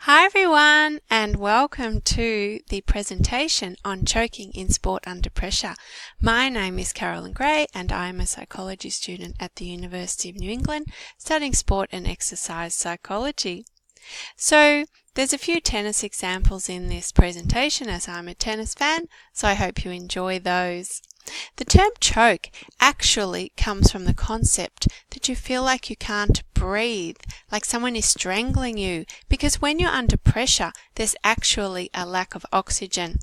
Hi everyone, and welcome to the presentation on choking in sport under pressure. My name is Carolyn Gray and I am a psychology student at the University of New England studying sport and exercise psychology. So there's a few tennis examples in this presentation as I'm a tennis fan, so I hope you enjoy those. The term choke actually comes from the concept that you feel like you can't breathe, like someone is strangling you, because when you're under pressure, there's actually a lack of oxygen.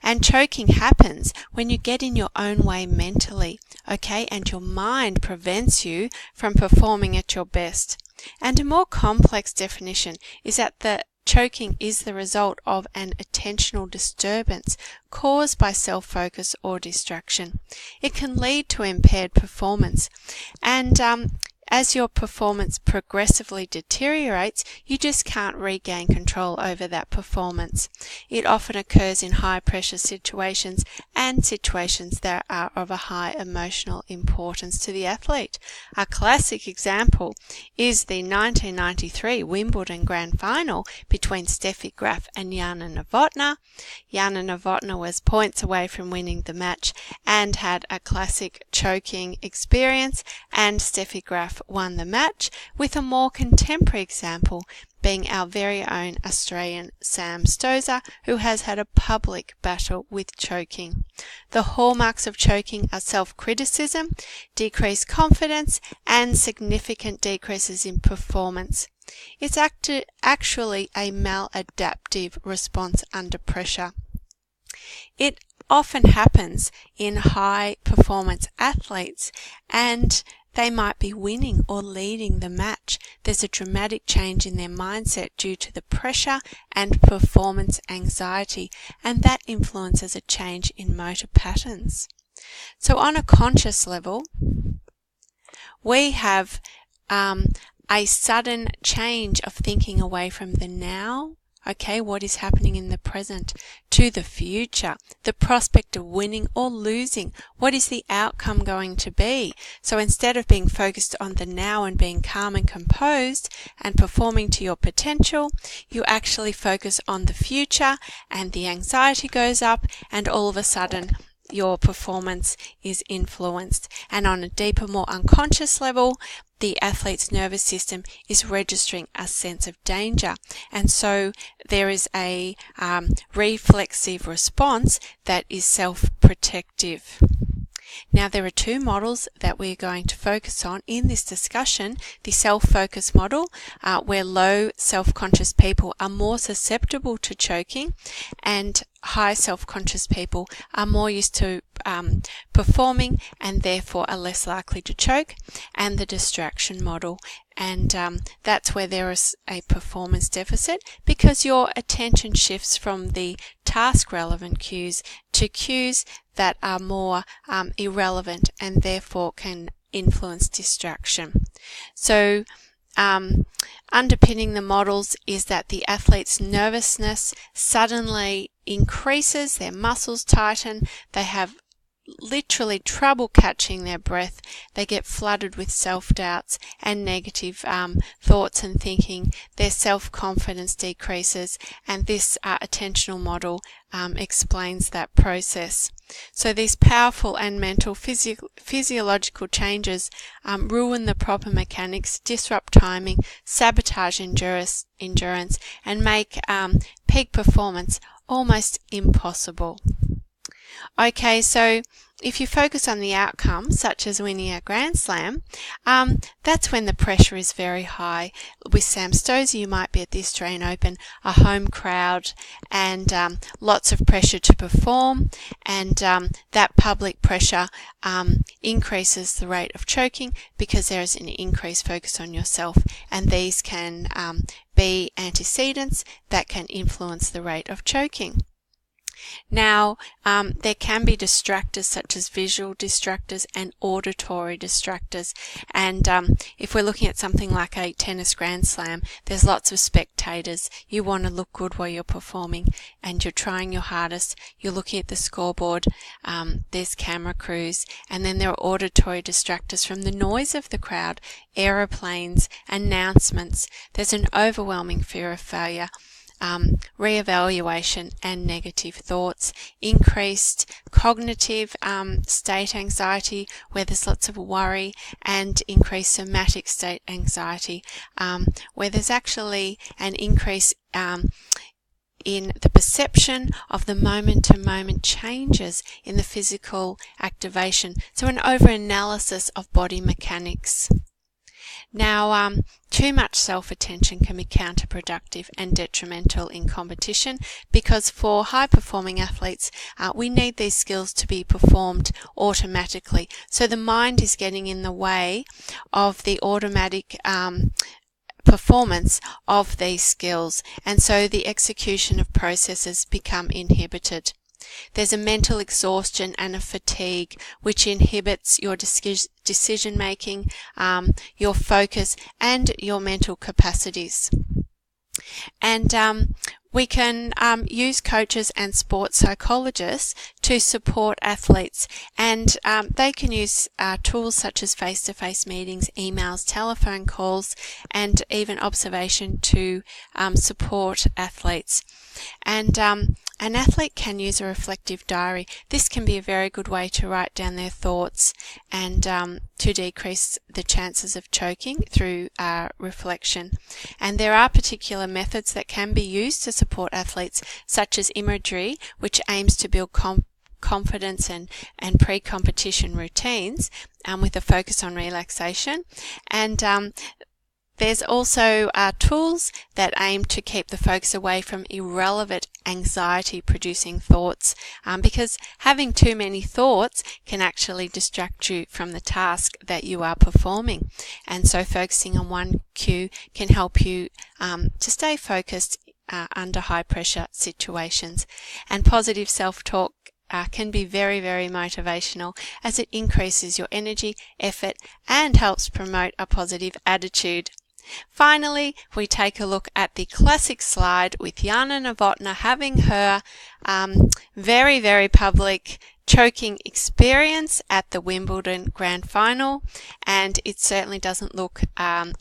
And choking happens when you get in your own way mentally, okay, and your mind prevents you from performing at your best. And a more complex definition is that the choking is the result of an attentional disturbance caused by self-focus or distraction. It can lead to impaired performance, and as your performance progressively deteriorates, you just can't regain control over that performance. It often occurs in high-pressure situations and situations that are of a high emotional importance to the athlete. A classic example is the 1993 Wimbledon Grand Final between Steffi Graf and Jana Novotná. Jana Novotná was points away from winning the match and had a classic choking experience, and Steffi Graf won the match, with a more contemporary example being our very own Australian Sam Stosur, who has had a public battle with choking. The hallmarks of choking are self-criticism, decreased confidence, and significant decreases in performance. It's actually a maladaptive response under pressure. It often happens in high-performance athletes, and they might be winning or leading the match. There's a dramatic change in their mindset due to the pressure and performance anxiety, and that influences a change in motor patterns. So on a conscious level, we have a sudden change of thinking away from the now, okay, what is happening in the present, to the future, the prospect of winning or losing. What is the outcome going to be? So instead of being focused on the now and being calm and composed and performing to your potential, you actually focus on the future, and the anxiety goes up, and all of a sudden your performance is influenced. And on a deeper, more unconscious level, the athlete's nervous system is registering a sense of danger, and so there is a reflexive response that is self-protective. Now, there are two models that we're going to focus on in this discussion. The self-focus model, where low self-conscious people are more susceptible to choking, and high self-conscious people are more used to performing and therefore are less likely to choke, and the distraction model. And that's where there is a performance deficit, because your attention shifts from the task-relevant cues to cues that are more irrelevant and therefore can influence distraction. So underpinning the models is that the athlete's nervousness suddenly increases, their muscles tighten, they have literally trouble catching their breath, they get flooded with self-doubts and negative thoughts and thinking, their self-confidence decreases, and this attentional model explains that process. So these powerful and mental physiological changes ruin the proper mechanics, disrupt timing, sabotage endurance, and make peak performance almost impossible. Okay, so if you focus on the outcome, such as winning a Grand Slam, that's when the pressure is very high. With Sam Stosur, you might be at the Australian Open, a home crowd, and lots of pressure to perform, and that public pressure increases the rate of choking because there is an increased focus on yourself, and these can be antecedents that can influence the rate of choking. Now, there can be distractors such as visual distractors and auditory distractors. And if we're looking at something like a tennis grand slam, there's lots of spectators. You want to look good while you're performing and you're trying your hardest. You're looking at the scoreboard. There's camera crews. And then there are auditory distractors from the noise of the crowd, aeroplanes, announcements. There's an overwhelming fear of failure. Re-evaluation and negative thoughts, increased cognitive state anxiety where there's lots of worry, and increased somatic state anxiety where there's actually an increase in the perception of the moment-to-moment changes in the physical activation. So an over-analysis of body mechanics. Now, too much self-attention can be counterproductive and detrimental in competition because for high-performing athletes, we need these skills to be performed automatically. So the mind is getting in the way of the automatic performance of these skills, and so the execution of processes become inhibited. There's a mental exhaustion and a fatigue which inhibits your decision making, your focus, and your mental capacities. And we can use coaches and sports psychologists to support athletes, and they can use tools such as face-to-face meetings, emails, telephone calls, and even observation to support athletes. And an athlete can use a reflective diary. This can be a very good way to write down their thoughts and to decrease the chances of choking through reflection. And there are particular methods that can be used to support athletes, such as imagery, which aims to build confidence and pre-competition routines with a focus on relaxation. And there's also tools that aim to keep the focus away from irrelevant anxiety-producing thoughts, because having too many thoughts can actually distract you from the task that you are performing. And so focusing on one cue can help you to stay focused under high-pressure situations. And positive self-talk can be very, very motivational as it increases your energy, effort, and helps promote a positive attitude. Finally, we take a look at the classic slide with Jana Novotná having her very, very public choking experience at the Wimbledon Grand Final, and it certainly doesn't look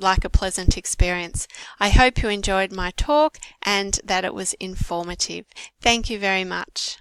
like a pleasant experience. I hope you enjoyed my talk and that it was informative. Thank you very much.